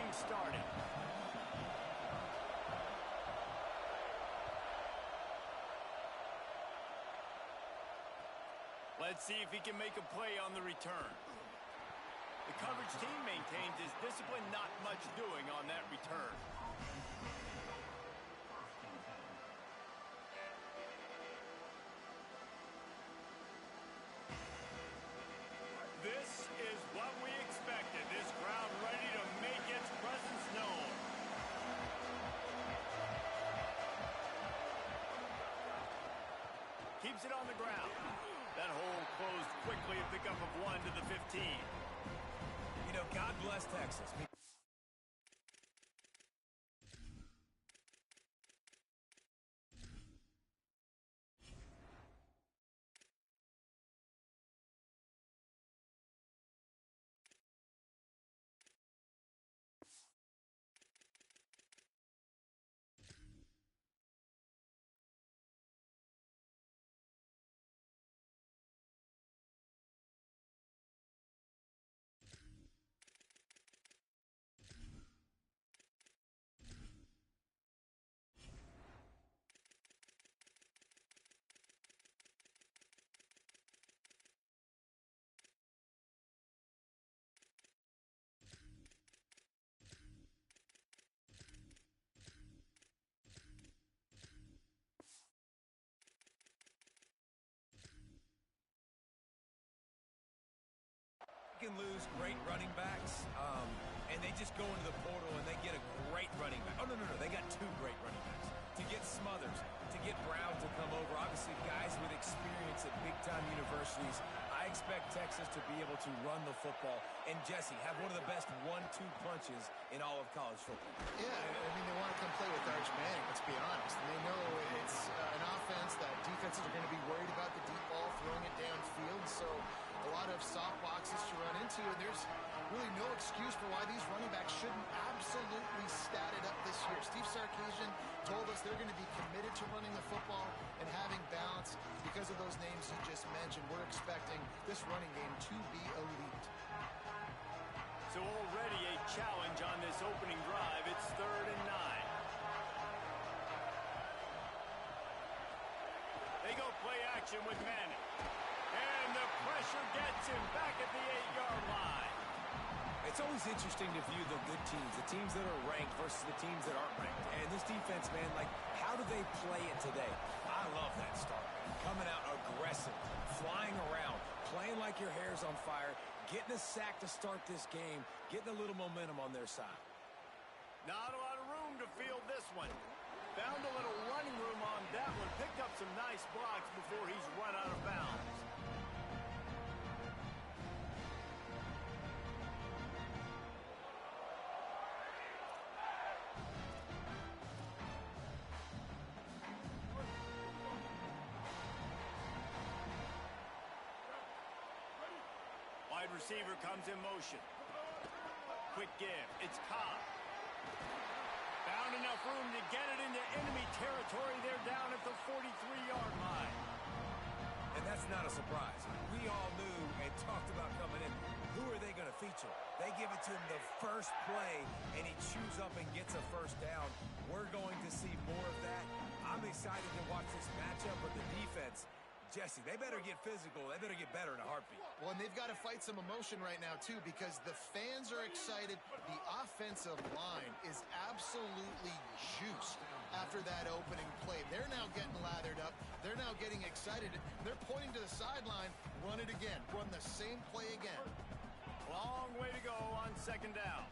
things started. Let's see if he can make a play on the return. The coverage team maintains his discipline, not much doing on that return. This is what we expected. This crowd ready to make its presence known. Keeps it on the ground. That hole closed quickly, a pickup of 1 to the 15. You know, God bless Texas. Can lose great running backs, and they just go into the portal and they get a great running back. Oh, no, they got 2 great running backs. To get Smothers, to get Brown to come over, obviously guys with experience at big-time universities. I expect Texas to be able to run the football and, Jesse, have one of the best 1-2 punches in all of college football. Yeah, I mean, they want to come play with Arch Manning, let's be honest. And they know it's an offense that defenses are going to be worried about the deep ball, throwing it downfield, so a lot of soft boxes to run into, and there's really no excuse for why these running backs shouldn't absolutely stat it up this year. Steve Sarkisian told us they're going to be committed to running the football and having balance because of those names you just mentioned. We're expecting this running game to be elite. So already a challenge on this opening drive. It's 3rd and 9. They go play action with Manning. And the pressure gets him back at the 8-yard line. It's always interesting to view the good teams, the teams that are ranked versus the teams that aren't ranked. And this defense, man, like, how do they play it today? I love that start. Coming out aggressive, flying around, playing like your hair's on fire, getting a sack to start this game, getting a little momentum on their side. Not a lot of room to field this one. Found a little running room on that one. Picked up some nice blocks before he's run out of bounds. Wide receiver comes in motion. Quick give. It's Cobb. Found enough room to get it into enemy territory. They're down at the 43-yard line. And that's not a surprise. We all knew and talked about coming in. Who are they going to feature? They give it to him the first play, and he chews up and gets a first down. We're going to see more of that. I'm excited to watch this matchup with the defense. Jesse, they better get physical. They better get better in a heartbeat. Well, and they've got to fight some emotion right now, too, because the fans are excited. The offensive line is absolutely juiced after that opening play. They're now getting lathered up. They're now getting excited. They're pointing to the sideline. Run it again. Run the same play again. Long way to go on 2nd down.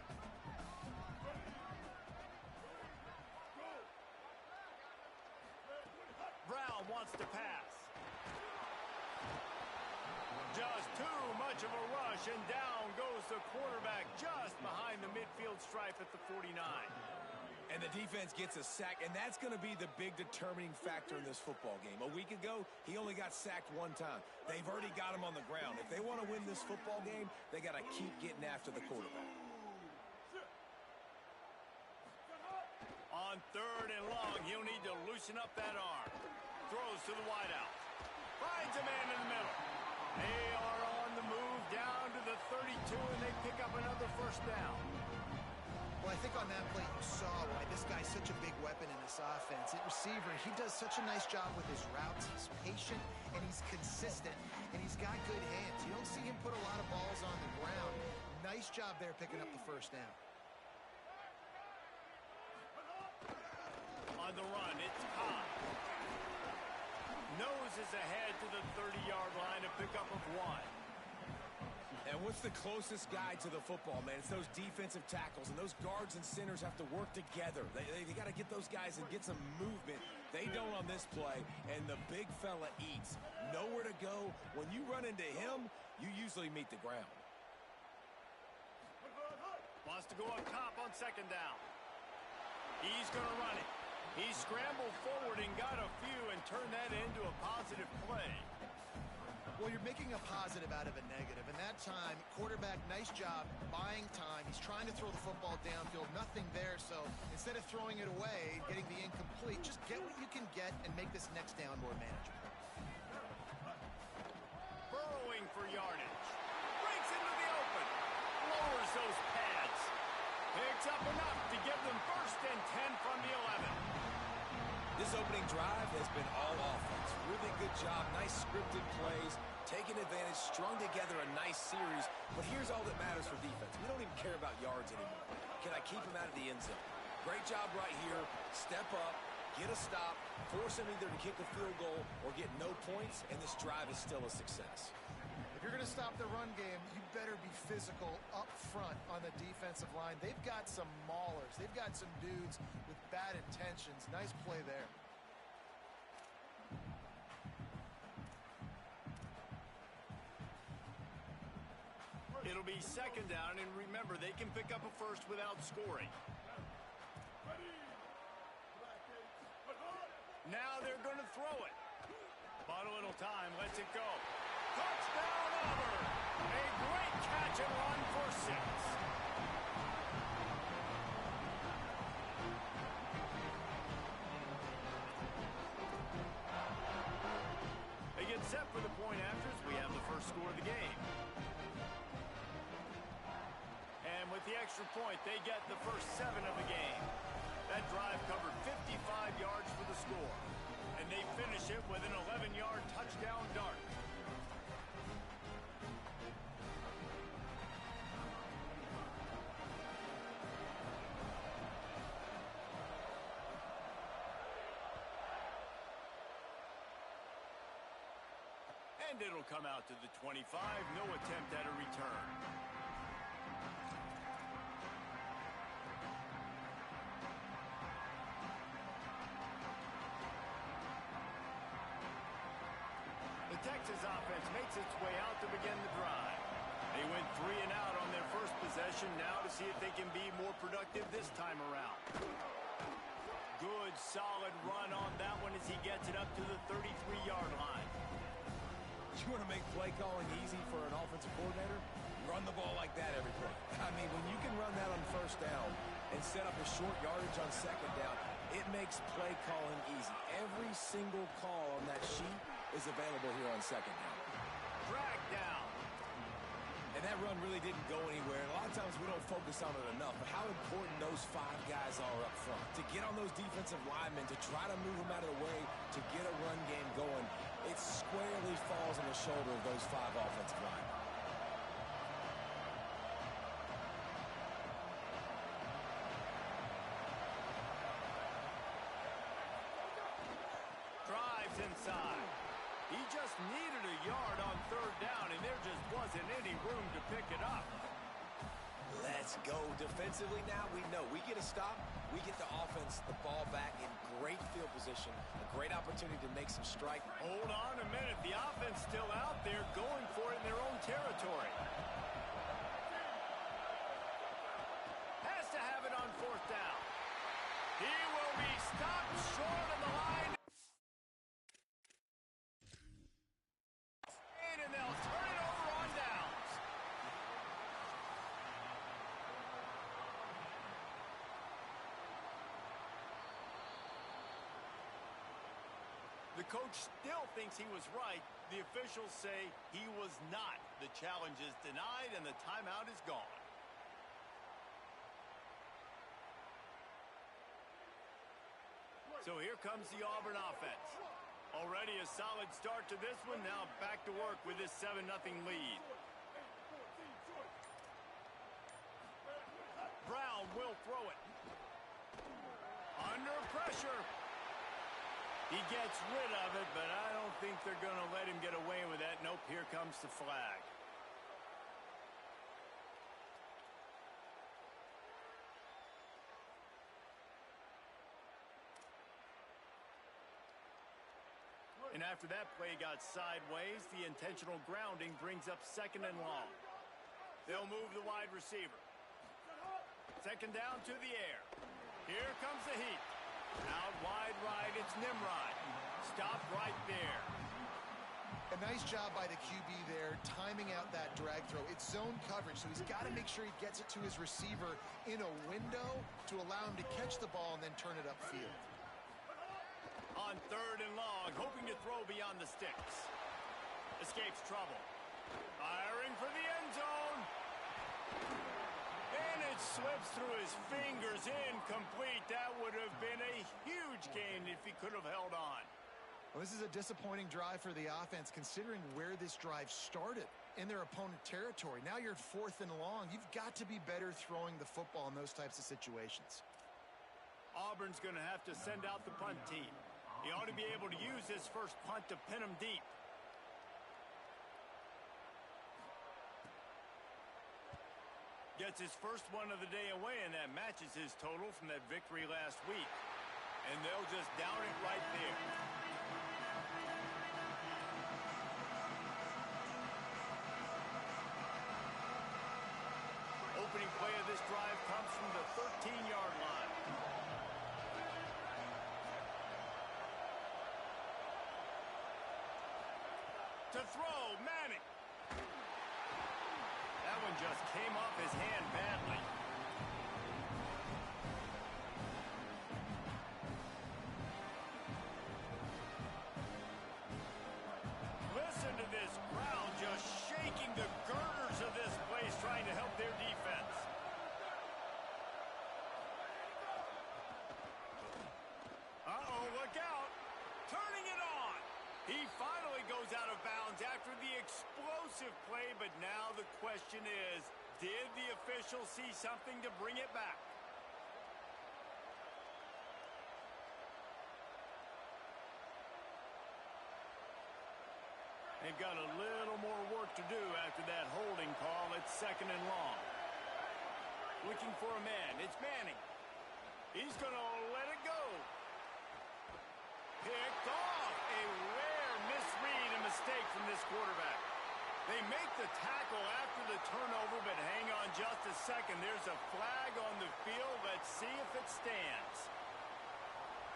Brown wants to pass. Just too much of a rush, and down goes the quarterback just behind the midfield stripe at the 49. And the defense gets a sack, and that's going to be the big determining factor in this football game. A week ago, he only got sacked 1 time. They've already got him on the ground. If they want to win this football game, they got to keep getting after the quarterback. On 3rd and long, he'll need to loosen up that arm. Throws to the wideout. Finds a man in the middle. They are on the move down to the 32, and they pick up another first down. Well, I think on that play you saw why this guy's such a big weapon in this offense. At receiver, he does such a nice job with his routes. He's patient, and he's consistent, and he's got good hands. You don't see him put a lot of balls on the ground. Nice job there picking up the first down. On the run, it's Cobb. Noses ahead to the 30-yard line, a pickup of 1. And what's the closest guy to the football, man? It's those defensive tackles, and those guards and centers have to work together. They got to get those guys and get some movement. They don't on this play, and the big fella eats. Nowhere to go. When you run into him, you usually meet the ground. Wants to go up top on second down. He's going to run it. He scrambled forward and got a few and turned that into a positive play. Well, you're making a positive out of a negative. And that time, quarterback, nice job buying time. He's trying to throw the football downfield. Nothing there. So instead of throwing it away, getting the incomplete, just get what you can get and make this next down more manageable. Burrowing for yardage. Breaks into the open. Lowers those pads. Picks up enough to give them 1st and 10 from the 11. This opening drive has been all offense. Really good job, nice scripted plays, taking advantage, strung together a nice series. But here's all that matters for defense. We don't even care about yards anymore. Can I keep him out of the end zone? Great job right here. Step up, get a stop, force him either to kick a field goal or get no points, and this drive is still a success. If you're going to stop the run game, you better be physical up front on the defensive line. They've got some maulers. They've got some dudes with bad intentions. Nice play there. It'll be second down, and remember, they can pick up a first without scoring. Now they're going to throw it. Bought a little time, lets it go. Touchdown, Auburn! A great catch and run for 6. They get set for the point after as we have the first score of the game. And with the extra point, they get the first 7 of the game. That drive covered 55 yards for the score. And they finish it with an 11-yard touchdown dart. And it'll come out to the 25. No attempt at a return. The Texas offense makes its way out to begin the drive. They went 3 and out on their first possession, now to see if they can be more productive this time around. Good, solid run on that one as he gets it up to the 33-yard line. You want to make play calling easy for an offensive coordinator? Run the ball like that every play. I mean, when you can run that on first down and set up a short yardage on second down, it makes play calling easy. Every single call on that sheet is available here on second down. Drag down. And that run really didn't go anywhere. A lot of times we don't focus on it enough, but how important those 5 guys are up front. To get on those defensive linemen, to try to move them out of the way, to get a run game going, it squarely falls on the shoulder of those 5 offensive linemen. Drives inside. He just needed a yard on third down, and there just wasn't any room to pick it up. Let's go. Defensively now, we know we get a stop, we get the offense the ball back in great field position, a great opportunity to make some strike. Hold on a minute. The offense still out there going for it in their own territory. Has to have it on fourth down. He will be stopped short of the line. And they'll turn it over on downs. The coach still thinks he was right. The officials say he was not. The challenge is denied and the timeout is gone. So here comes the Auburn offense. Already a solid start to this one. Now back to work with this 7-0 lead. Brown will throw it. Under pressure. He gets rid of it, but I don't think they're going to let him get away with that. Nope, here comes the flag. And after that play got sideways, the intentional grounding brings up 2nd and long. They'll move the wide receiver. 2nd down to the air. Here comes the heat. Out wide right, it's Nimrod. Stop right there. A nice job by the QB there, timing out that drag throw. It's zone coverage, so he's got to make sure he gets it to his receiver in a window to allow him to catch the ball and then turn it upfield. On 3rd and long, hoping to throw beyond the sticks. Escapes trouble. Firing for the end zone. And it slips through his fingers, incomplete. That would have been a huge gain if he could have held on. Well, this is a disappointing drive for the offense, considering where this drive started in their opponent territory. Now you're at 4th and long. You've got to be better throwing the football in those types of situations. Auburn's going to have to send out the punt team. He ought to be able to use his first punt to pin him deep. Gets his first one of the day away, and that matches his total from that victory last week. And they'll just down it right there. Opening play of this drive comes from the 13-yard line. To throw, Manning. That one just came off his hand badly. Listen to this crowd just shaking the girders of this place, trying to help their defense. Uh-oh, look out. Turning it on. He finally goes out of bounds after the explosive play, but now the question is, did the official see something to bring it back? They've got a little more work to do after that holding call. It's 2nd and long. Looking for a man. It's Manning. He's going to let it go. Picked off. A rare misread and mistake from this quarterback. They make the tackle after the turnover, but hang on just a second. There's a flag on the field. Let's see if it stands.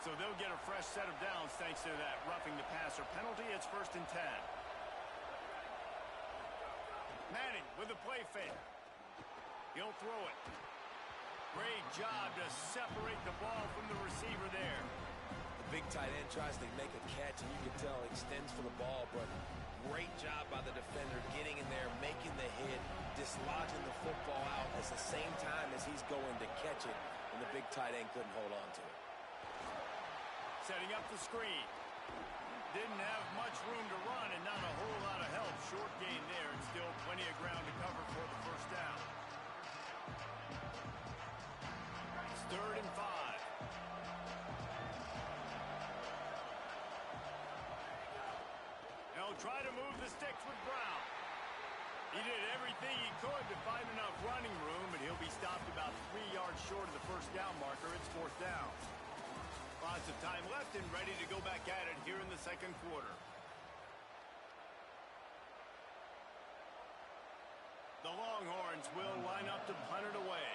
So they'll get a fresh set of downs thanks to that roughing the passer penalty. It's 1st and 10. Manning with a play fake. He'll throw it. Great job to separate the ball from the receiver there. The big tight end tries to make a catch, and you can tell he extends for the ball, but great job by the defender getting in there, making the hit, dislodging the football out at the same time as he's going to catch it, and the big tight end couldn't hold on to it. Setting up the screen. Didn't have much room to run and not a whole lot of help. Short gain there and still plenty of ground to cover for the first down. It's 3rd and 5. They'll try to move the sticks with Brown. He did everything he could to find enough running room, but he'll be stopped about 3 yards short of the first down marker. It's 4th down. Lots of time left and ready to go back at it here in the 2nd quarter. The Longhorns will line up to punt it away.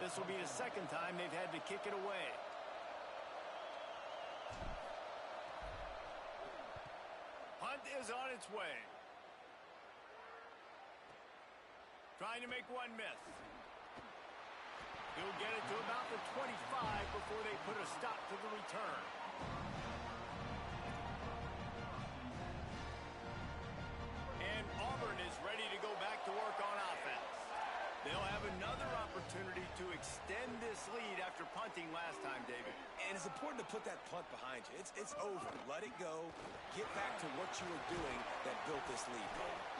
This will be the 2nd time they've had to kick it away. Punt is on its way. Trying to make one miss. He'll get it to about the 25 before they put a stop to the return. And Auburn is ready to go back to work on offense. They'll have another opportunity to extend this lead after punting last time, David. And it's important to put that punt behind you. It's over. Let it go. Get back to what you were doing that built this lead.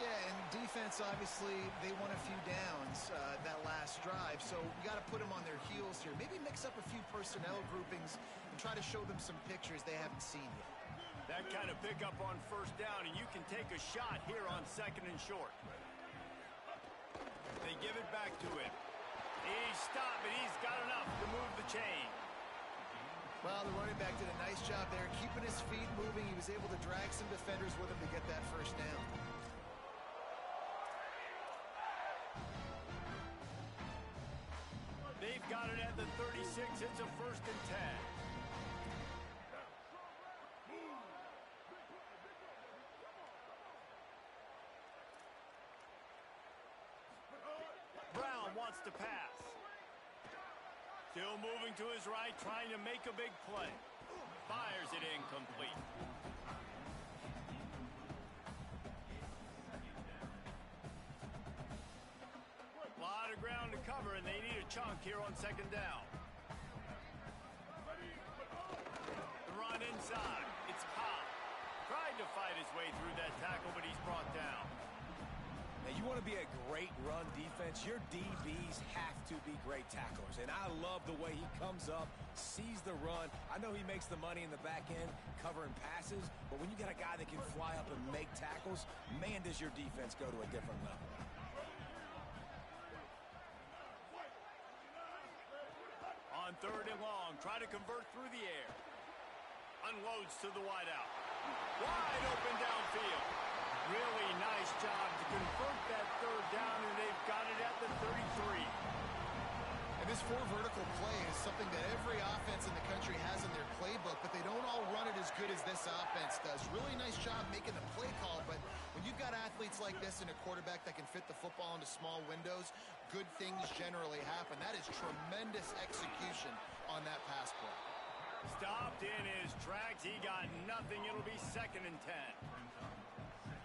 Yeah, and defense, obviously, they won a few downs that last drive, so you got to put them on their heels here. Maybe mix up a few personnel groupings and try to show them some pictures they haven't seen yet. That kind of pickup on first down, and you can take a shot here on 2nd and short. They give it back to him. He's stopped, but he's got enough to move the chain. Well, the running back did a nice job there, keeping his feet moving. He was able to drag some defenders with him to get that first down. They've got it at the 36. It's a 1st and 10. Brown wants to pass. Still moving to his right, trying to make a big play. Fires it incomplete. A lot of ground to cover, and they need a chunk here on 2nd down. The run inside. It's Cobb. Tried to fight his way through that tackle, but he's brought down. Now, you want to be a great run defense, your DBs have to be great tacklers. And I love the way he comes up, sees the run. I know he makes the money in the back end covering passes, but when you got a guy that can fly up and make tackles, man, does your defense go to a different level. On 3rd and long, try to convert through the air. Unloads to the wideout. Wide open downfield. Really nice job to convert that 3rd down, and they've got it at the 33. And this 4 vertical play is something that every offense in the country has in their playbook, but they don't all run it as good as this offense does. Really nice job making the play call, but when you've got athletes like this and a quarterback that can fit the football into small windows, good things generally happen. That is tremendous execution on that pass play. Stopped in his tracks. He got nothing. It'll be 2nd and 10.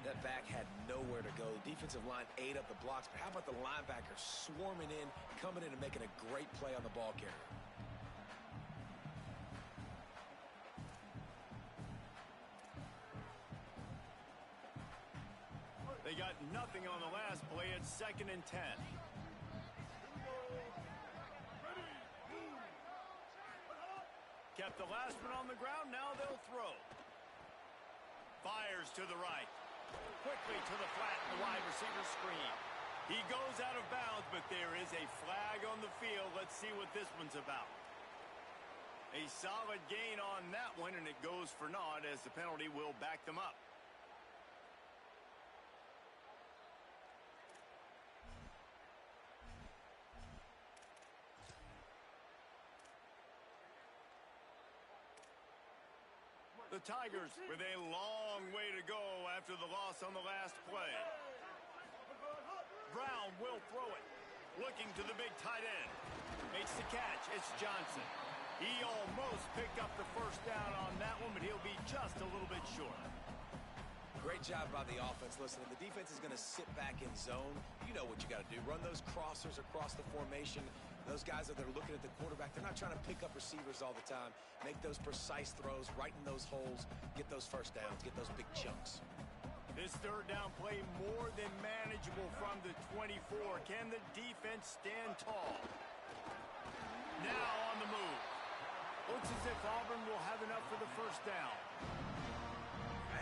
That back had nowhere to go. The defensive line ate up the blocks, but how about the linebacker swarming in, coming in and making a great play on the ball carrier? They got nothing on the last play. It's 2nd and 10. Kept the last one on the ground. Now they'll throw. Fires to the right. Quickly to the flat, the wide receiver screen. He goes out of bounds, but there is a flag on the field. Let's see what this one's about. A solid gain on that one, and it goes for naught as the penalty will back them up. The Tigers with a long way to go after the loss on the last play. Brown will throw it. Looking to the big tight end. Makes the catch. It's Johnson. He almost picked up the first down on that one, but he'll be just a little bit short. Great job by the offense. Listen, the defense is going to sit back in zone. You know what you got to do. Run those crossers across the formation. Those guys that are looking at the quarterback, they're not trying to pick up receivers all the time. Make those precise throws, right in those holes, get those first downs, get those big chunks. This 3rd down play more than manageable from the 24. Can the defense stand tall? Now on the move. Looks as if Auburn will have enough for the first down.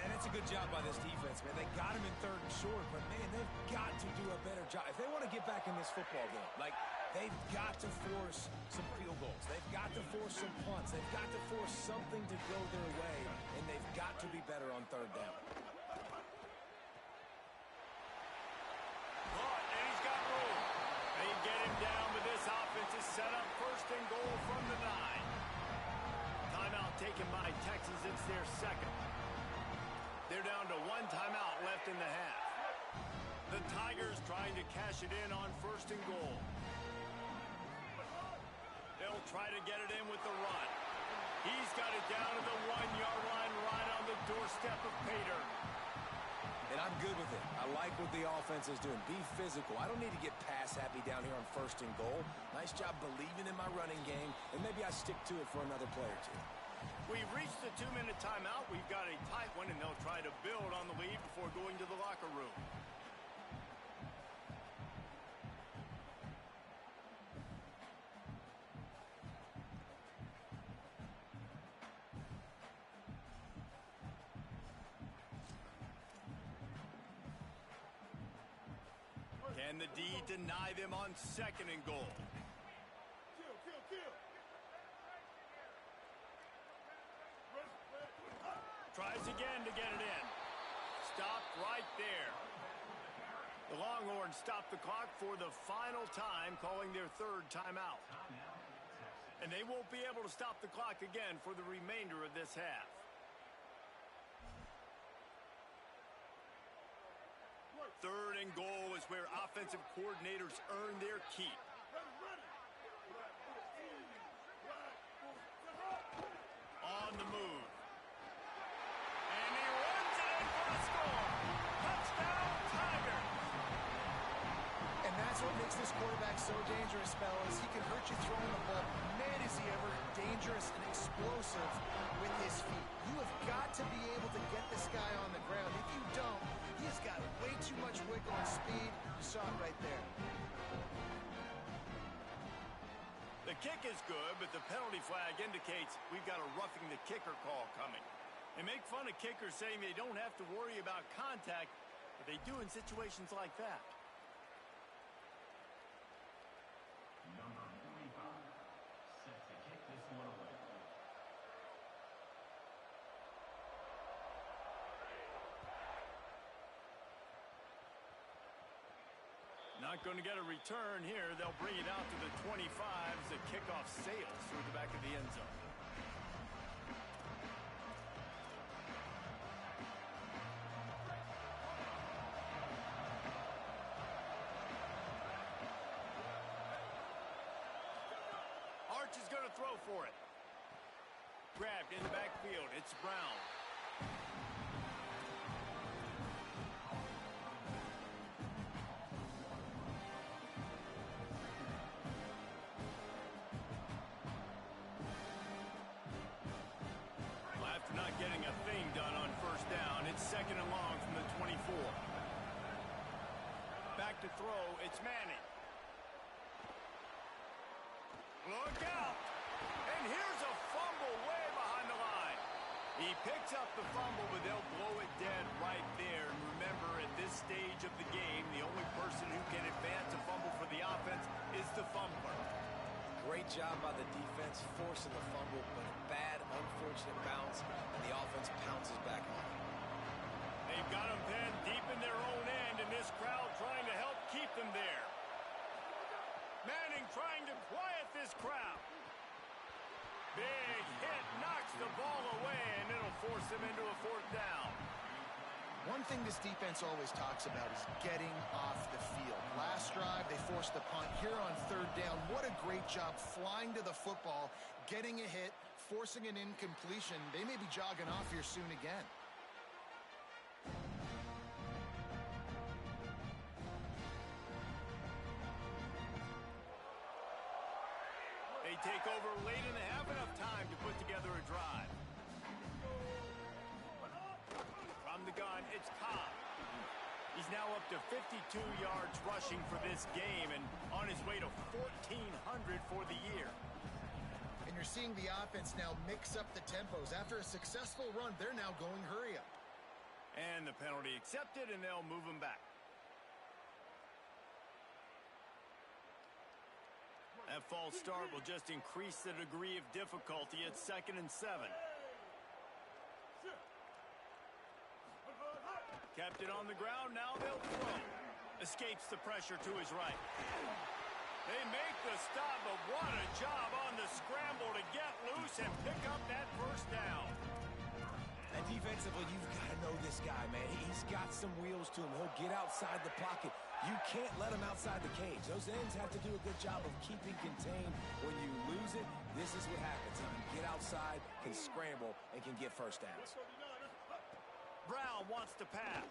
And it's a good job by this defense, man. They got him in 3rd and short, but, man, they've got to do a better job. If they want to get back in this football game, like, they've got to force some field goals. They've got to force some punts. They've got to force something to go their way, and they've got to be better on 3rd down. And he's got room. They get him down, but this offense is set up 1st and goal from the 9. Timeout taken by Texas. It's their 2nd. They're down to 1 timeout left in the half. The Tigers trying to cash it in on 1st and goal. They'll try to get it in with the run. He's got it down to the 1-yard line right on the doorstep of Pater. And I'm good with it. I like what the offense is doing. Be physical. I don't need to get pass happy down here on 1st and goal. Nice job believing in my running game, and maybe I stick to it for another play or two. We've reached the 2-minute timeout. We've got a tight one, and they'll try to build on the lead before going to the locker room. Can the D deny them on 2nd and goal? Tries again to get it in. Stopped right there. The Longhorns stop the clock for the final time, calling their 3rd timeout. And they won't be able to stop the clock again for the remainder of this half. Third and goal is where offensive coordinators earn their keep. On the move. And he runs it in for a score. Touchdown, Tiger. And that's what makes this quarterback so dangerous, fellas. He can hurt you throwing the ball. Man, is he ever dangerous and explosive with his feet. You have got to be able to get this guy on the ground. If you don't, he's got way too much wiggle and speed. You saw it right there. The kick is good, but the penalty flag indicates we've got a roughing the kicker call coming. They make fun of kickers saying they don't have to worry about contact, but they do in situations like that. Number 45, set to kick this one away. Not going to get a return here. They'll bring it out to the 25 as the kickoff sails through the back of the end zone. Arch is going to throw for it. Grabbed in the backfield. It's Brown. After not getting a thing done on 1st down, it's 2nd and long from the 24. Back to throw. It's Manning. Look out! And here's a fumble way behind the line. He picks up the fumble, but they'll blow it dead right there. And remember, at this stage of the game, the only person who can advance a fumble for the offense is the fumbler. Great job by the defense forcing the fumble, but a bad, unfortunate bounce, and the offense pounces back on it. They've got them pinned deep in their own end, and this crowd trying to help keep them there. Manning trying to quiet this crowd. Big hit, knocks the ball away, and it'll force them into a 4th down. One thing this defense always talks about is getting off the field. Last drive, they forced the punt. Here on 3rd down, what a great job flying to the football, getting a hit, forcing an incompletion. They may be jogging off here soon again. They take over late in the half, enough time to put together a drive. From the gun, it's Cobb. He's now up to 52 yards rushing for this game and on his way to 1,400 for the year. And you're seeing the offense now mix up the tempos. After a successful run, they're now going hurry up. And the penalty accepted, and they'll move him back. That false start will just increase the degree of difficulty at 2nd and 7. Kept it on the ground, now they'll throw. Escapes the pressure to his right. They make the stop, but what a job on the scramble to get loose and pick up that 1st down. And defensively, you've got to know this guy, man. He's got some wheels to him. He'll get outside the pocket. You can't let him outside the cage. Those ends have to do a good job of keeping contained. When you lose it, this is what happens. He can get outside, can scramble, and can get 1st downs. Brown wants to pass.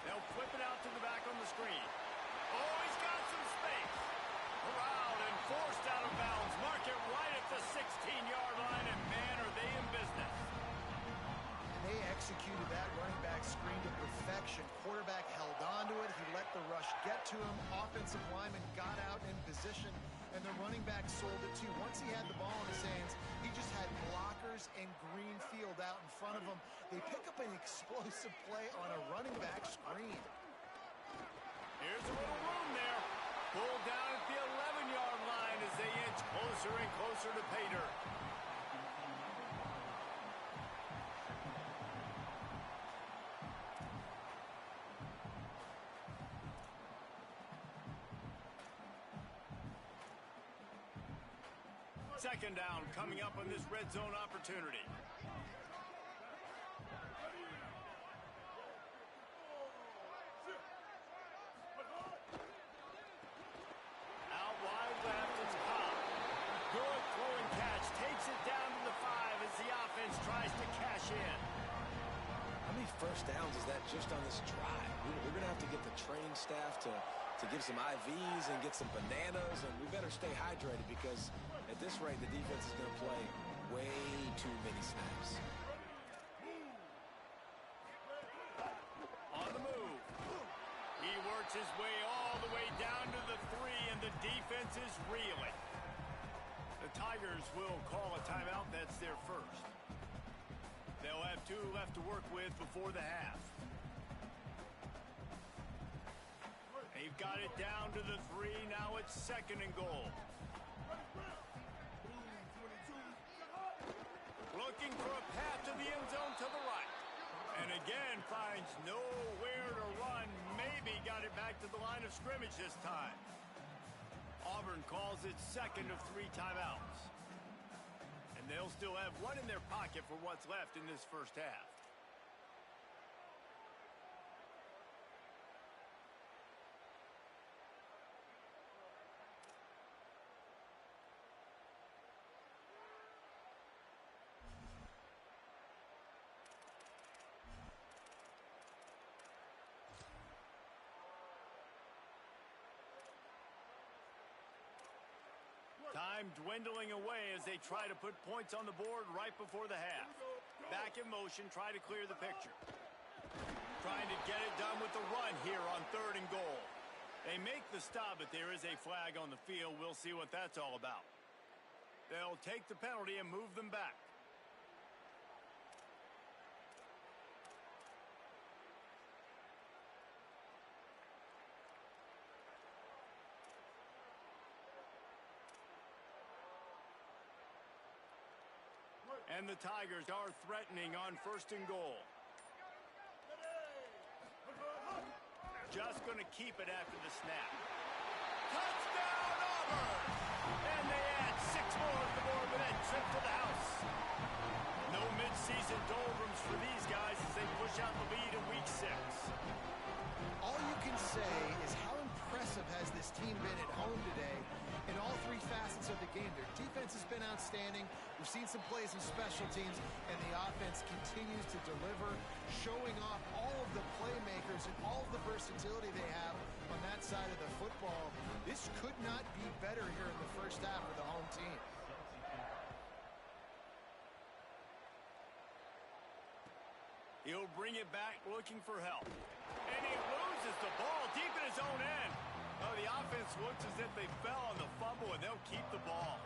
They'll flip it out to the back on the screen. Oh, he's got some space. Corralled and forced out of bounds. Mark it right at the 16-yard line, and man, are they in business. They executed that running back screen to perfection. Quarterback held on to it. He let the rush get to him. Offensive lineman got out in position, and the running back sold it too. Once he had the ball in his hands, he just had blockers and green field out in front of him. They pick up an explosive play on a running back screen. Here's a little room there. Pulled down at the 11-yard line as they inch closer and closer to pay dirt. Second down coming up on this red zone opportunity. Out wide left, it's Cobb. Good throw and catch. Takes it down to the 5 as the offense tries to cash in. How many first downs is that just on this drive? We're going to have to get the trained staff to give some IVs and get some bananas, and we better stay hydrated because at this rate, the defense is going to play way too many snaps. On the move. He works his way all the way down to the 3, and the defense is reeling. The Tigers will call a timeout. That's their first. They'll have 2 left to work with before the half. They've got it down to the 3. Now it's 2nd and goal. Looking for a path to the end zone to the right. And again, finds nowhere to run. Maybe got it back to the line of scrimmage this time. Auburn calls it 2nd of 3 timeouts. And they'll still have 1 in their pocket for what's left in this first half. Time dwindling away as they try to put points on the board right before the half. Back in motion, try to clear the picture. Trying to get it done with the run here on 3rd and goal. They make the stop, but there is a flag on the field. We'll see what that's all about. They'll take the penalty and move them back. And the Tigers are threatening on 1st and goal. Just going to keep it after the snap. Touchdown, Auburn! And they add 6 more to the board with that trip to the house. No midseason doldrums for these guys as they push out the lead in week 6. All you can say is how impressive has this team been at home today in all 3 facets of the game. Their defense has been outstanding. We've seen some plays in special teams, and the offense continues to deliver, showing off all of the playmakers and all of the versatility they have on that side of the football. This could not be better here in the first half for the home team. He'll bring it back looking for help. And he loses the ball deep in his own end. Oh, the offense looks as if they fell on the fumble, and they'll keep the ball.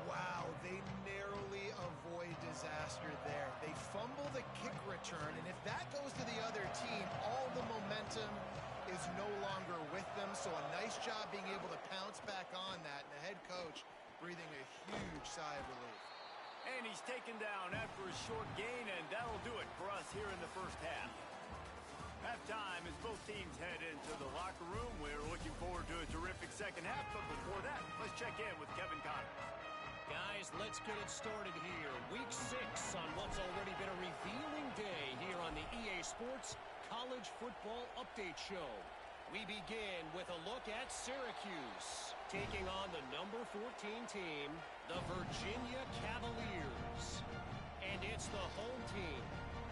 Wow, they narrowly avoid disaster there. They fumble the kick return, and if that goes to the other team, all the momentum is no longer with them. So a nice job being able to pounce back on that, and the head coach breathing a huge sigh of relief. And he's taken down after a short gain, and that'll do it for us here in the first half. Halftime as both teams head into the locker room. We're looking forward to a terrific second half, but before that, let's check in with Kevin Connors. Guys, let's get it started here. Week 6 on what's already been a revealing day here on the EA Sports College Football Update Show. We begin with a look at Syracuse, taking on the number 14 team, the Virginia Cavaliers. And it's the home team,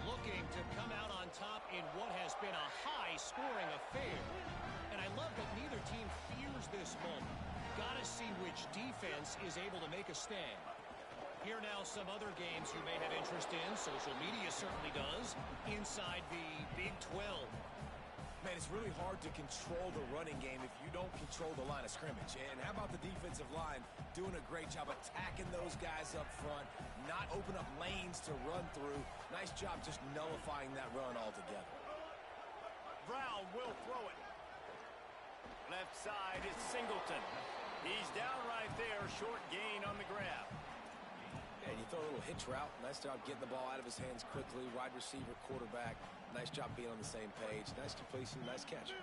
looking to come out on top in what has been a high-scoring affair. And I love that neither team fears this moment. Gotta see which defense is able to make a stand. Here now some other games you may have interest in. Social media certainly does. Inside the Big 12. Man, it's really hard to control the running game if you don't control the line of scrimmage. And how about the defensive line doing a great job attacking those guys up front, not open up lanes to run through. Nice job just nullifying that run altogether. Brown will throw it. Left side is Singleton. He's down right there, short gain on the grab. And you throw a little hitch route. Nice job getting the ball out of his hands quickly. Wide receiver, quarterback. Nice job being on the same page. Nice completion, nice catch.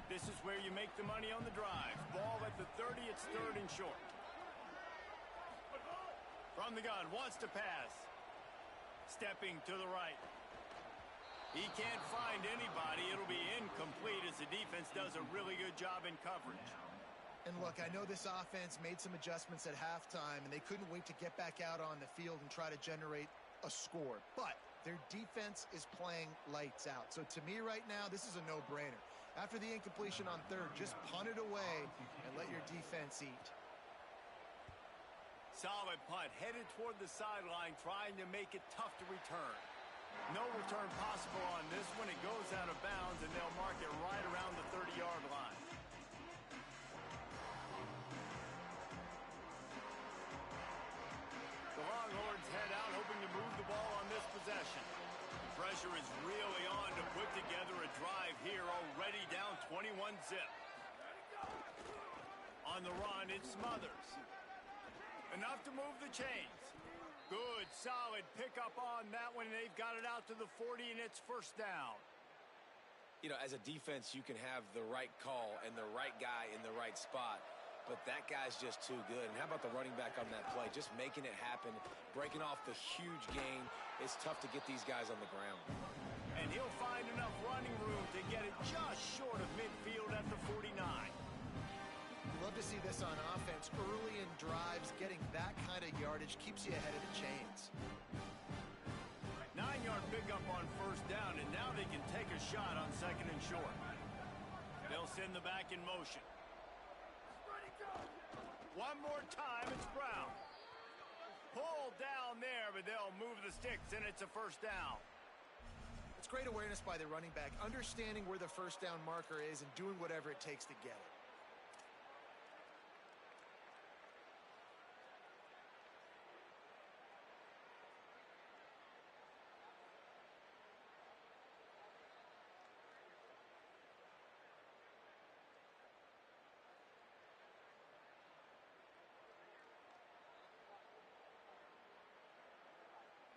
This is where you make the money on the drive. Ball at the 30, it's third and short. From the gun, wants to pass. Stepping to the right. He can't find anybody. It'll be incomplete as the defense does a really good job in coverage. And look, I know this offense made some adjustments at halftime, and they couldn't wait to get back out on the field and try to generate a score. But their defense is playing lights out. So to me right now, this is a no-brainer. After the incompletion on third, just punt it away and let your defense eat. Solid punt, headed toward the sideline, trying to make it tough to return. No return possible on this one. It goes out of bounds, and they'll mark it right around the 30-yard line. The Longhorns head out, hoping to move the ball on this possession. Pressure is really on to put together a drive here, already down 21-zip. On the run, it's Smothers. Enough to move the chains. Good, solid pickup on that one. They've got it out to the 40, and it's first down. You know, as a defense, you can have the right call and the right guy in the right spot, but that guy's just too good. And how about the running back on that play? Just making it happen, breaking off the huge gain. It's tough to get these guys on the ground. And he'll find enough running room to get it just short of midfield at the 49. Love to see this on offense. Early in drives, getting that kind of yardage keeps you ahead of the chains. 9-yard pickup on first down, and now they can take a shot on second and short. They'll send the back in motion. One more time, it's Brown. Pulled down there, but they'll move the sticks, and it's a first down. It's great awareness by the running back, understanding where the first down marker is and doing whatever it takes to get it.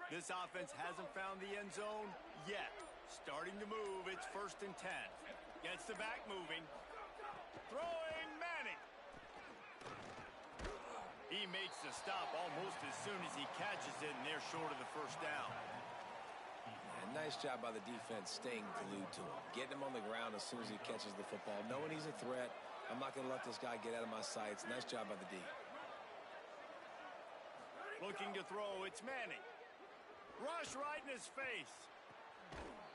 This offense hasn't found the end zone yet. Starting to move, it's first and 10. Gets the back moving. Throwing Manning. He makes the stop almost as soon as he catches it, and they're short of the first down. And nice job by the defense staying glued to him. Getting him on the ground as soon as he catches the football. Knowing he's a threat, I'm not going to let this guy get out of my sights. Nice job by the D. Looking to throw, it's Manning. Rush right in his face.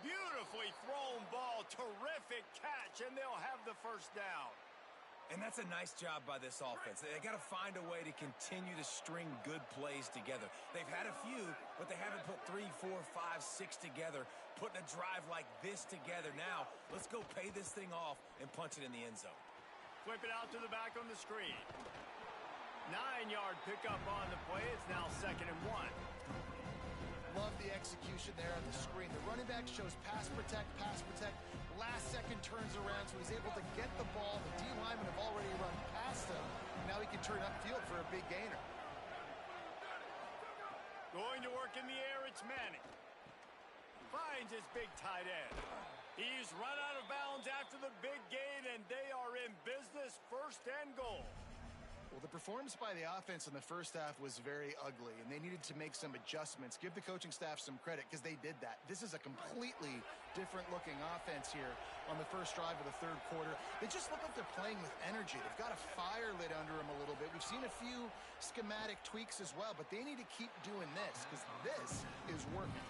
Beautifully thrown ball. Terrific catch, and they'll have the first down. And that's a nice job by this offense. They got to find a way to continue to string good plays together. They've had a few, but they haven't put 3, 4, 5, 6 together, putting a drive like this together. Now, let's go pay this thing off and punch it in the end zone. Flip it out to the back on the screen. 9-yard pickup on the play. It's now second and 1. Love the execution there on the screen. The running back shows pass protect, pass protect. Last second turns around, so he's able to get the ball. The D linemen have already run past him. Now he can turn upfield for a big gainer. Going to work in the air, it's Manning. Finds his big tight end. He's run out of bounds after the big gain, and they are in business, first and goal. Well, the performance by the offense in the first half was very ugly, and they needed to make some adjustments. Give the coaching staff some credit because they did that. This is a completely different-looking offense here on the first drive of the third quarter. They just look like they're playing with energy. They've got a fire lit under them a little bit. We've seen a few schematic tweaks as well, but they need to keep doing this because this is working.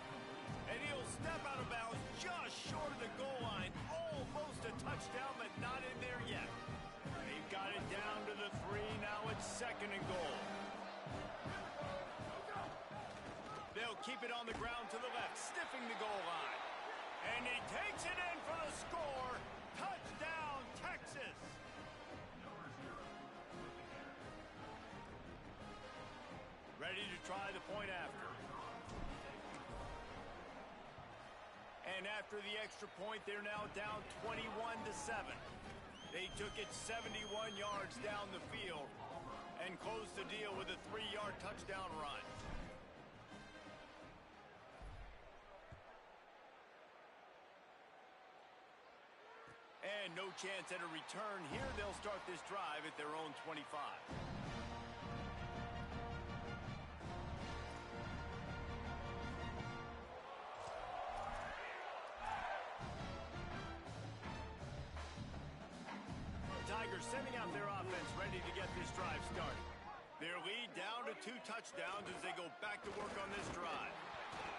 And he'll step out of bounds just short of the goal line. Almost a touchdown, but not in there yet. They've got it down to the 3. Now it's 2nd and goal. They'll keep it on the ground to the left, sniffing the goal line. And he takes it in for the score. Touchdown, Texas. Ready to try the point after. And after the extra point, they're now down 21-7. They took it 71 yards down the field and closed the deal with a 3-yard touchdown run. And no chance at a return here. They'll start this drive at their own 25. Tigers sending out their offense ready to get this drive started. Their lead down to 2 touchdowns as they go back to work on this drive.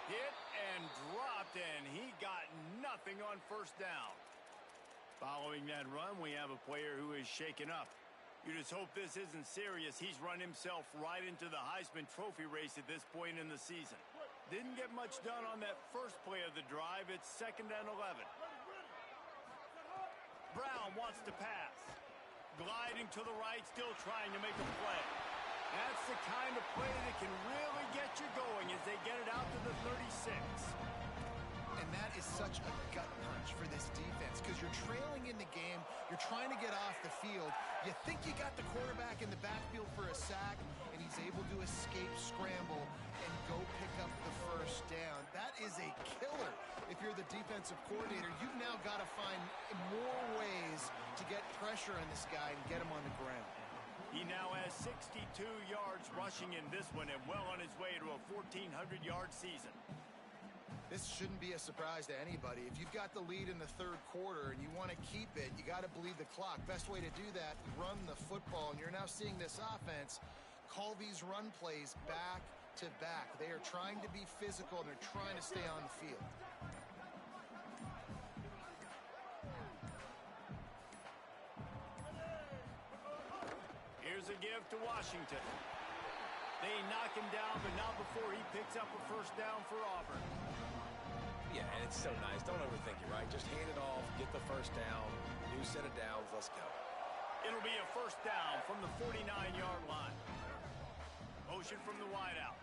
Hit and dropped, and he got nothing on first down. Following that run, we have a player who is shaken up. You just hope this isn't serious. He's run himself right into the Heisman Trophy race at this point in the season. Didn't get much done on that first play of the drive. It's 2nd and 11. Brown wants to pass. Gliding to the right, still trying to make a play. That's the kind of play that can really get you going as they get it out to the 36. And that is such a gut punch for this defense because you're trailing in the game. You're trying to get off the field. You think you got the quarterback in the backfield for a sack, and he's able to escape, scramble, and go pick up the first down. That is a killer. If you're the defensive coordinator, you've now got to find more ways to get pressure on this guy and get him on the ground. He now has 62 yards rushing in this one and well on his way to a 1,400-yard season. This shouldn't be a surprise to anybody. If you've got the lead in the 3rd quarter and you want to keep it, you got to bleed the clock. Best way to do that, run the football. And you're now seeing this offense call these run plays back to back. They are trying to be physical and they're trying to stay on the field. Here's a give to Washington. They knock him down, but not before he picks up a first down for Auburn. Yeah, and it's so nice. Don't overthink it, right? Just hand it off, get the first down, new set of downs, let's go. It'll be a first down from the 49-yard line. Motion from the wideout.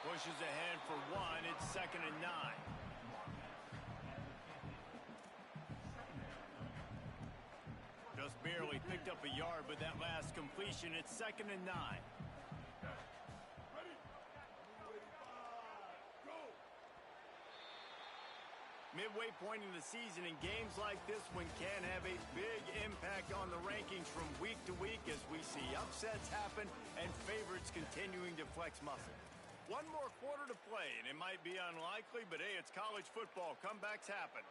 Pushes ahead for 1. It's 2nd and 9. Just barely picked up a yard, but that last completion, it's 2nd and 9. Midway point in the season, and games like this one can have a big impact on the rankings from week to week as we see upsets happen and favorites continuing to flex muscle. One more quarter to play, and it might be unlikely, but hey, it's college football. Comebacks happen.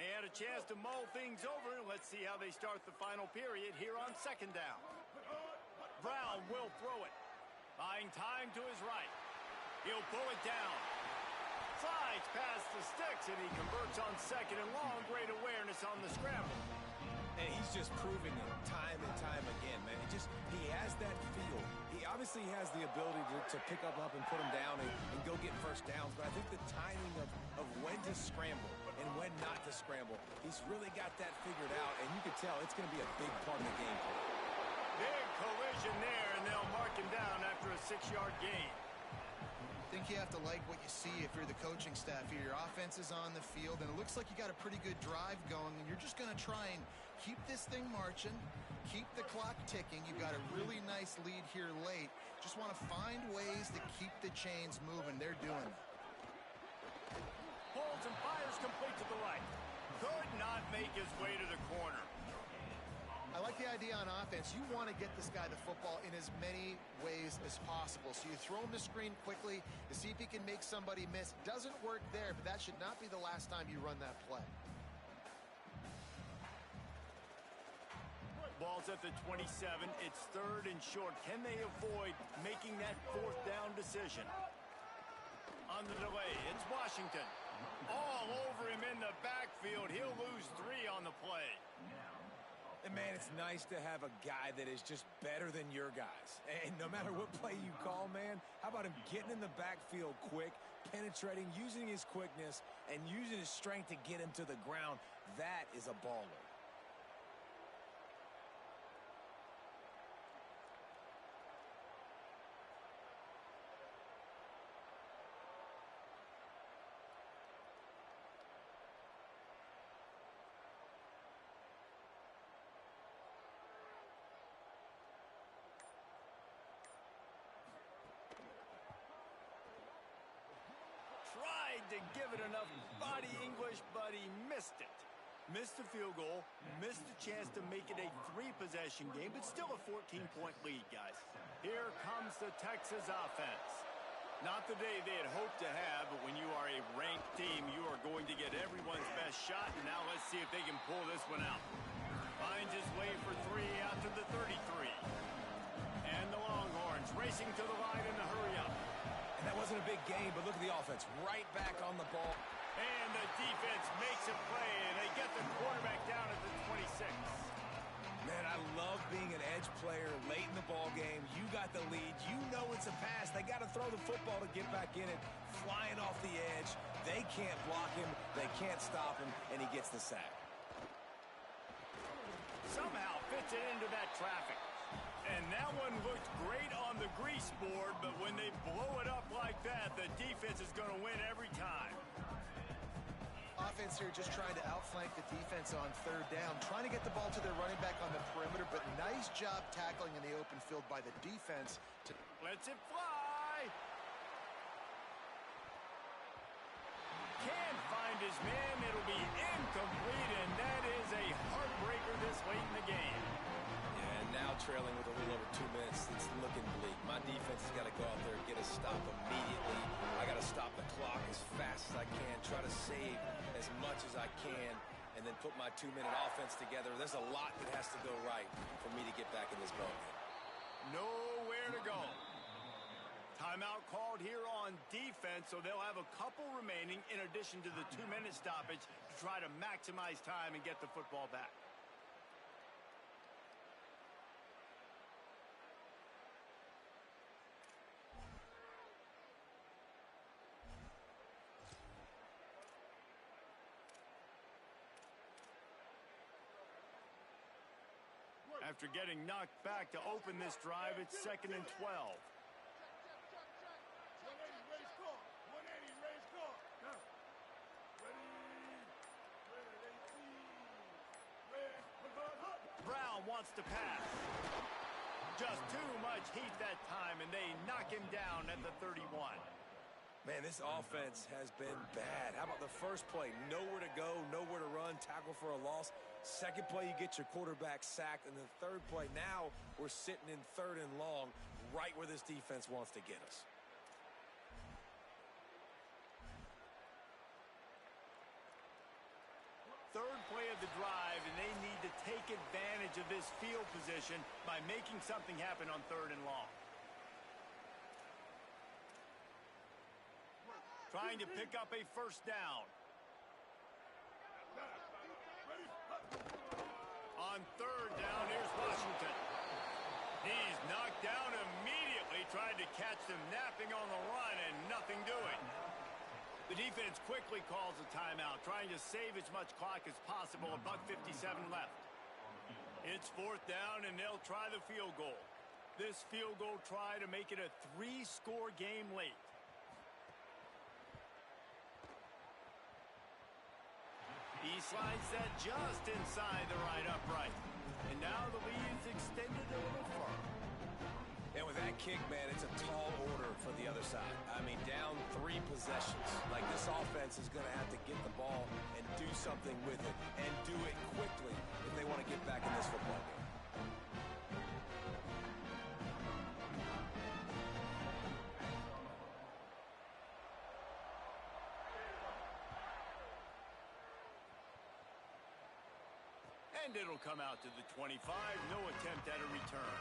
They had a chance to mull things over. Let's see how they start the final period here on 2nd down. Brown will throw it. Buying time to his right. He'll pull it down. Slides past the sticks, and he converts on 2nd and long. Great awareness on the scramble. And he's just proving it time and time again, man. He has that feel. He obviously has the ability to pick up and put him down and go get first downs, but I think the timing of when to scramble and when not to scramble, he's really got that figured out, and you can tell it's going to be a big part of the game for him. Big collision there, and they'll mark him down after a 6-yard gain. I think you have to like what you see if you're the coaching staff here. Your offense is on the field, and it looks like you got a pretty good drive going, and you're just going to try and keep this thing marching, keep the clock ticking. You've got a really nice lead here late. Just want to find ways to keep the chains moving. They're doing it. Holds and fires complete to the right. Could not make his way to the corner. I like the idea on offense. You want to get this guy the football in as many ways as possible. So you throw him the screen quickly to see if he can make somebody miss. Doesn't work there, but that should not be the last time you run that play. Ball's at the 27. It's third and short. Can they avoid making that fourth down decision? On the delay, it's Washington. All over him in the backfield. He'll lose 3 on the play. And, man, it's nice to have a guy that is just better than your guys. And no matter what play you call, man, how about him getting in the backfield quick, penetrating, using his quickness, and using his strength to get him to the ground? That is a baller. Tried to give it enough body English, but he missed it. Missed the field goal, missed the chance to make it a 3-possession game, but still a 14-point lead, guys. Here comes the Texas offense. Not the day they had hoped to have, but when you are a ranked team, you are going to get everyone's best shot, and now let's see if they can pull this one out. Finds his way for 3 out to the 33. And the Longhorns racing to the line in the hurry-up. And that wasn't a big game, but look at the offense. Right back on the ball. And the defense makes a play, and they get the quarterback down at the 26. Man, I love being an edge player late in the ball game. You got the lead. You know it's a pass. They got to throw the football to get back in it. Flying off the edge. They can't block him. They can't stop him, and he gets the sack. Somehow fits it into that traffic. And that one looked great on the grease board, but when they blow it up like that, the defense is going to win every time. Offense here just trying to outflank the defense on third down, trying to get the ball to their running back on the perimeter, but nice job tackling in the open field by the defense. Lets it fly. Can't find his man. It'll be incomplete, and that is a heartbreaker this late in the game. Now trailing with a little over 2 minutes, it's looking bleak. My defense has got to go out there and get a stop immediately. I got to stop the clock as fast as I can, try to save as much as I can, and then put my 2-minute offense together. There's a lot that has to go right for me to get back in this ballgame. Nowhere to go. Timeout called here on defense, so they'll have a couple remaining in addition to the 2-minute stoppage to try to maximize time and get the football back. After getting knocked back to open this drive, it's 2nd and 12. Brown wants to pass. Just too much heat that time, and they knock him down at the 31. Man, this offense has been bad. How about the first play? Nowhere to go, nowhere to run, tackle for a loss. Second play, you get your quarterback sacked. And the third play, now we're sitting in 3rd and long, right where this defense wants to get us. Third play of the drive, and they need to take advantage of this field position by making something happen on 3rd and long. Trying to pick up a first down. On 3rd down, here's Washington. He's knocked down immediately, tried to catch them napping on the run, and nothing doing. The defense quickly calls a timeout, trying to save as much clock as possible. $1:57 left. It's 4th down, and they'll try the field goal. This field goal try to make it a 3-score game late. He slides that just inside the right upright. And now the lead's extended a little further. And with that kick, man, it's a tall order for the other side. I mean, down 3 possessions. Like, this offense is going to have to get the ball and do something with it, and do it quickly if they want to get back in this football game. And it'll come out to the 25. No attempt at a return.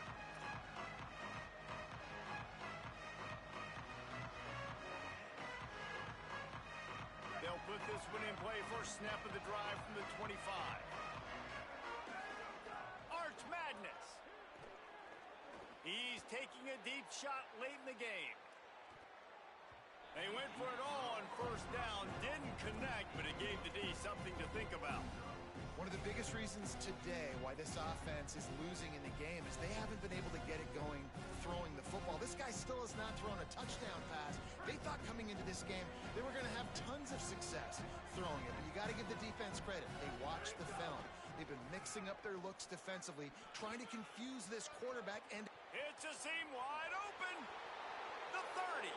They'll put this one in play. First snap of the drive from the 25. Arch Madness. He's taking a deep shot late in the game. They went for it all on first down. Didn't connect, but it gave the D something to think about. One of the biggest reasons today why this offense is losing in the game is they haven't been able to get it going throwing the football. This guy still has not thrown a touchdown pass. They thought coming into this game they were going to have tons of success throwing it, but you got to give the defense credit. They watched the film. They've been mixing up their looks defensively, trying to confuse this quarterback, and it's a seam wide open. The 30.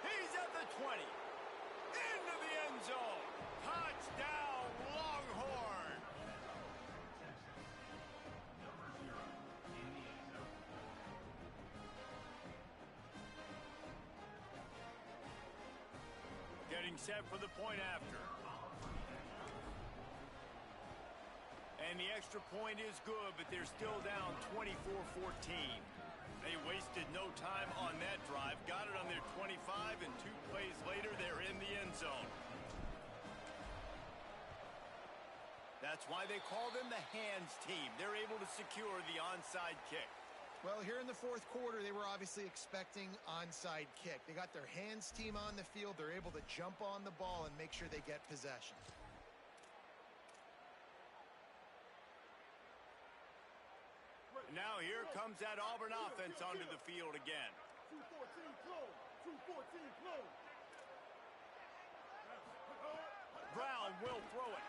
He's at the 20. Into the end zone. Touchdown, Longhorn. Getting set for the point after. And the extra point is good, but they're still down 24-14. They wasted no time on that drive. Got it on their 25, and 2 plays later, they're in the end zone. That's why they call them the hands team. They're able to secure the onside kick. well, here in the fourth quarter, they were obviously expecting onside kick. They got their hands team on the field. They're able to jump on the ball and make sure they get possession. Now here comes that Auburn offense onto the field again. 214 close. 214 close. Brown will throw it.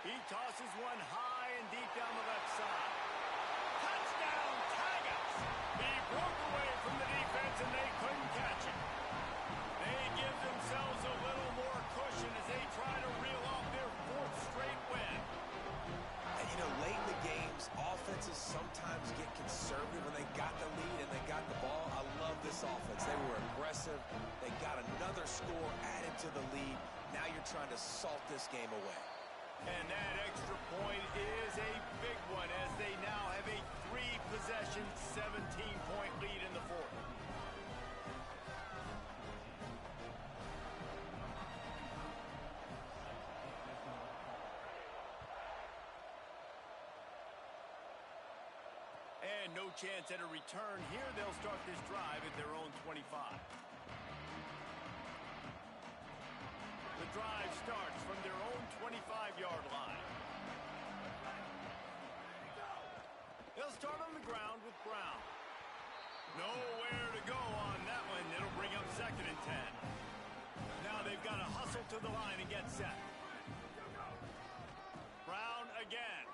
He tosses one high and deep down the left side. Touchdown, Tigers! He broke away from the defense and they couldn't catch it. They give themselves a little more cushion as they try to reel off their 4th straight win. And, you know, late in the games, offenses sometimes get conservative when they got the lead and they got the ball. I love this offense. They were aggressive. They got another score added to the lead. Now you're trying to salt this game away. And that extra point is a big one as they now have a 3-possession, 17-point lead in the 4th. And no chance at a return here. They'll start this drive at their own 25. The drive starts from their own 25-yard line. They'll start on the ground with Brown. Nowhere to go on that one. It'll bring up 2nd and 10. Now they've got to hustle to the line and get set. Brown again.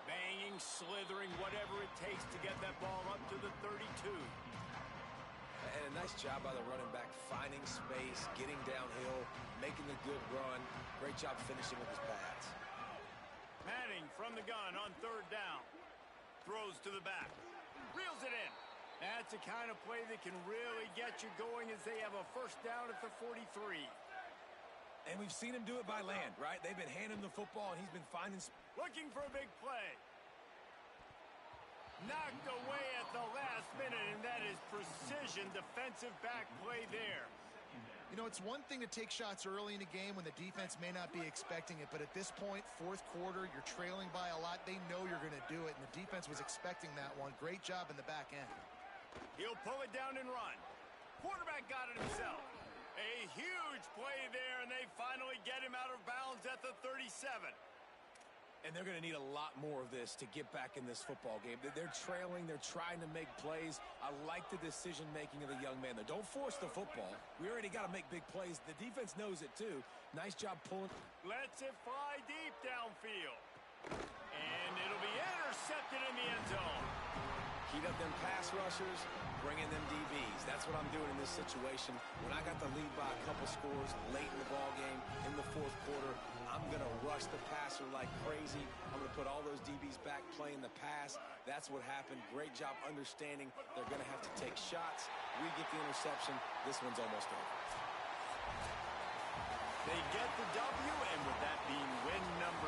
Banging, slithering, whatever it takes to get that ball up to the 32. And a nice job by the running back, finding space, getting downhill, making a good run. Great job finishing with his pads. Manning from the gun on 3rd down. Throws to the back. Reels it in. That's the kind of play that can really get you going as they have a 1st down at the 43. And we've seen him do it by land, right? They've been handing him the football, and he's been finding... Looking for a big play. Knocked away at the last minute, and that is precision defensive back play there. You know, it's one thing to take shots early in a game when the defense may not be expecting it, but at this point, 4th quarter, you're trailing by a lot. They know you're going to do it, and the defense was expecting that one. Great job in the back end. He'll pull it down and run. Quarterback got it himself. A huge play there, and they finally get him out of bounds at the 37. And they're going to need a lot more of this to get back in this football game. They're trailing. They're trying to make plays. I like the decision-making of the young man there. Don't force the football. We already got to make big plays. The defense knows it, too. Nice job pulling. Lets it fly deep downfield. And it'll be intercepted in the end zone. Heat up them pass rushers, bring in them DBs. That's what I'm doing in this situation. When I got the lead by a couple scores late in the ball game, in the 4th quarter, I'm going to rush the passer like crazy. I'm going to put all those DBs back playing the pass. That's what happened. Great job understanding they're going to have to take shots. We get the interception. This one's almost over. They get the W, and with that being win number